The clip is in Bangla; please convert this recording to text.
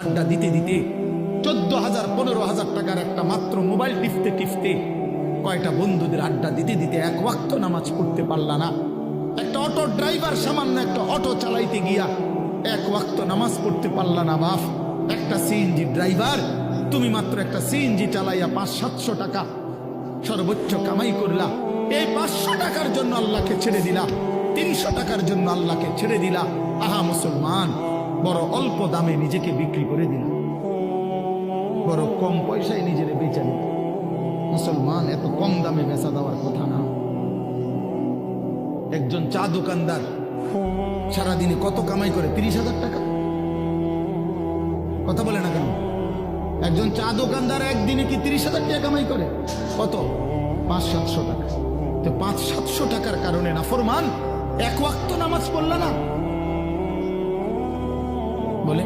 আড্ডা দিতে দিতে 14,000 15,000 টাকার একটা মাত্র মোবাইল টিপতে টিপতে কয়টা বন্ধুদের আড্ডা দিতে দিতে এক ওয়াক্ত নামাজ পড়তে পারলা না। একটা অটো ড্রাইভার সামান্য একটা অটো চালাইতে গিয়া এক ওয়াক্ত নামাজ পড়তে পারলা না বাপ। একটা সিএনজি ড্রাইভার, তুমি মাত্র একটা সিএনজি চালাইয়া 500-700 টাকা সর্বোচ্চ কামাই করলা। এই 500 টাকার জন্য আল্লাহকে ছেড়ে দিলা, 300 টাকার জন্য আল্লাহকে ছেড়ে দিলা। আহা মুসলমান, বড় অল্প দামে নিজেকে বিক্রি করে দিলা, বড় কম পয়সায় নিজের বেচা দিল। মুসলমান, এত কম দামে বেচা দেওয়ার কথা না। একজন চা দোকানদার সারাদিনে কত কামাই করে? 30,000 টাকা। কথা বলে না কেন? একজন চা দোকানদার একদিনে কি 30,000 টাকা কামাই করে? কত? 500-700 টাকা। তো 500-700 টাকার কারণে নাফরমান এক ওয়াক্ত নামাজ পড়লা না? বলে